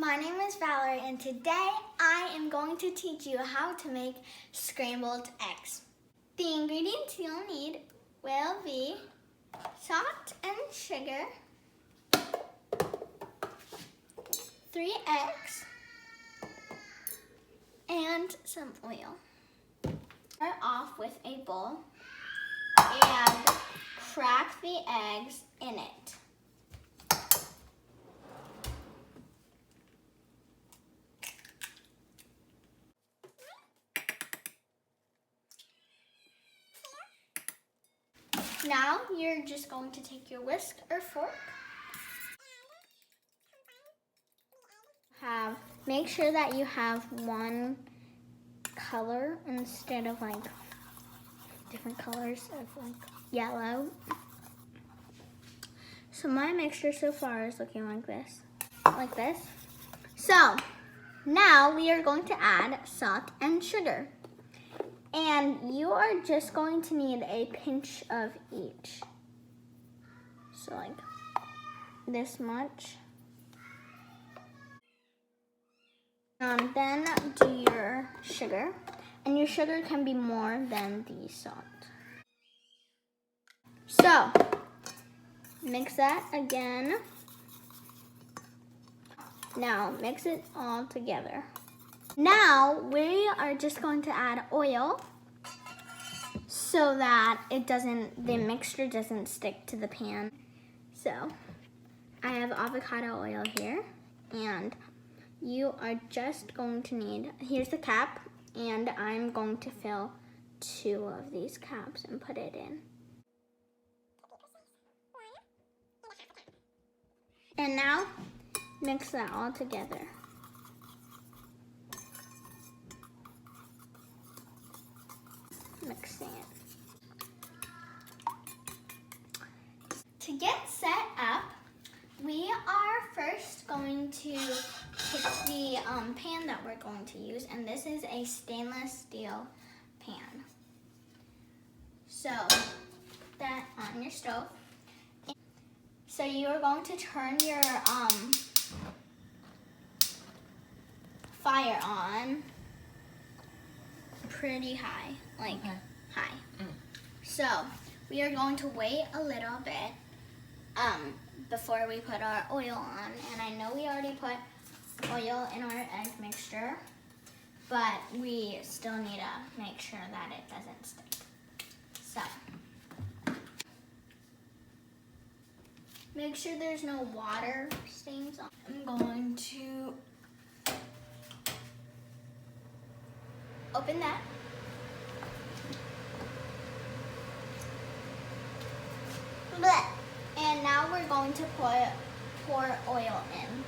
My name is Valerie, and today I am going to teach you how to make scrambled eggs. The ingredients you'll need will be salt and sugar, 3 eggs, and some oil. Start off with a bowl and crack the eggs in it. Now you're just going to take your whisk or fork. Make sure that you have one color instead of like different colors of like yellow. So my mixture so far is looking like this. So now we are going to add salt and sugar. And you are just going to need a pinch of each. So like this much. Then do your sugar. And your sugar can be more than the salt. So, mix that again. Now, mix it all together. Now, we are just going to add oil so that the mixture doesn't stick to the pan. So, I have avocado oil here, and you are just going to need, here's the cap, and I'm going to fill 2 of these caps and put it in. And now, mix that all together. Mixing it. To get set up, we are first going to pick the pan that we're going to use, and this is a stainless steel pan. So, that on your stove. So you are going to turn your fire on pretty high, high. So we are going to wait a little bit before we put our oil on. And I know we already put oil in our egg mixture, but we still need to make sure that it doesn't stick. So make sure there's no water stains on. I'm going to open that. And now we're going to pour oil in.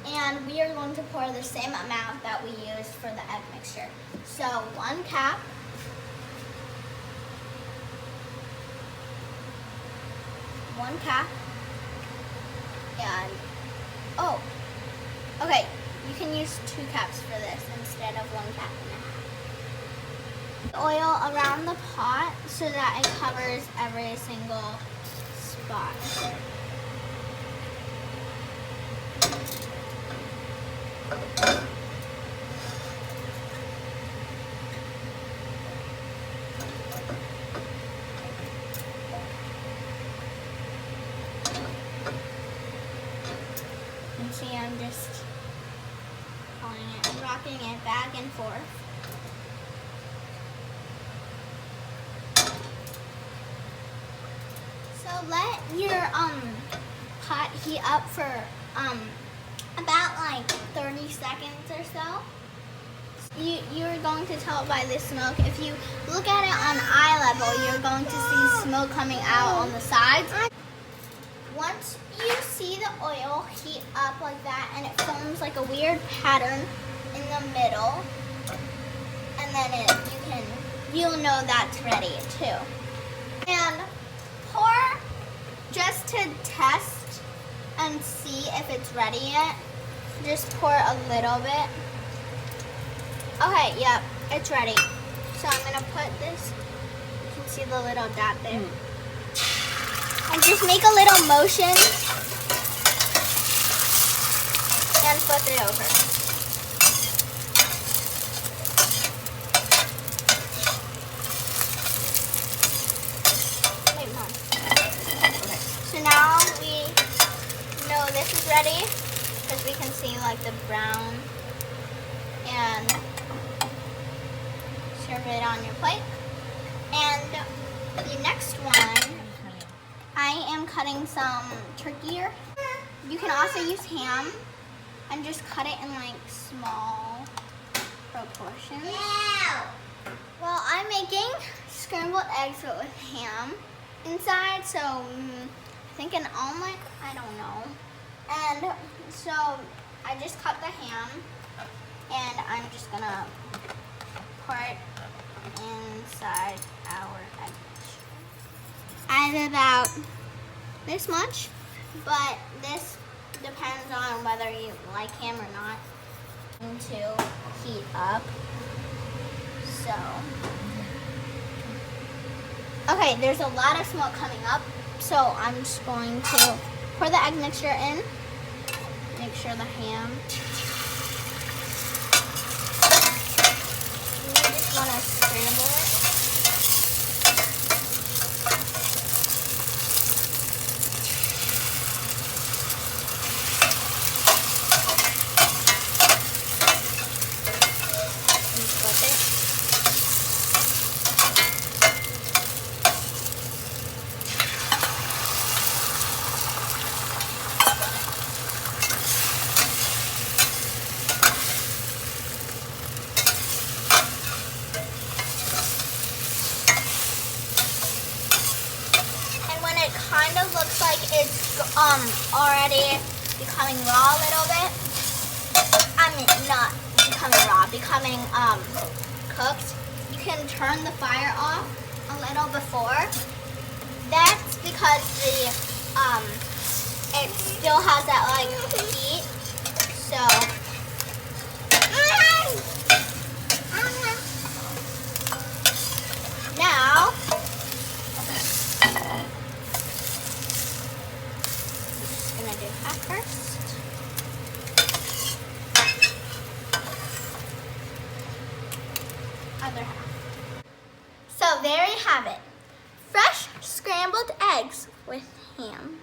And we are going to pour the same amount that we used for the egg mixture. So 1 cap. And, okay, you can use 2 caps for this instead of 1 cap and a half. Oil around the pot so that it covers every single spot. You see, I'm just pulling it and rocking it back and forth. So let your pot heat up for about like 30 seconds or so. You're going to tell by the smoke. If you look at it on eye level, you're going to see smoke coming out on the sides. Once you see the oil heat up like that and it forms like a weird pattern in the middle, and then you'll know that's ready too. And pour just to test and see if it's ready yet. Just pour a little bit. Okay, yep, it's ready. So I'm gonna put this, you can see the little dot there. And just make a little motion. then flip it over. Wait, Mom. Okay. So now we know this is ready because we can see like the brown, and serve it on your plate. And the next one, I am cutting some turkey here. You can also use ham and just cut it in like small proportions. Well, I'm making scrambled eggs but with ham inside, so I think an omelet, I don't know. And so I just cut the ham and I'm just gonna pour it inside our egg mixture. Add about this much, but this depends on whether you like ham or not. To heat up. So, okay, there's a lot of smoke coming up, so I'm just going to pour the egg mixture in. Make sure the ham. You just want to scramble it. Kind of looks like it's already becoming raw a little bit. I mean, not becoming raw, becoming cooked. You can turn the fire off a little before. That's because the it still has that like heat. So now gonna do half first. Other half. So there you have it. Fresh scrambled eggs with ham.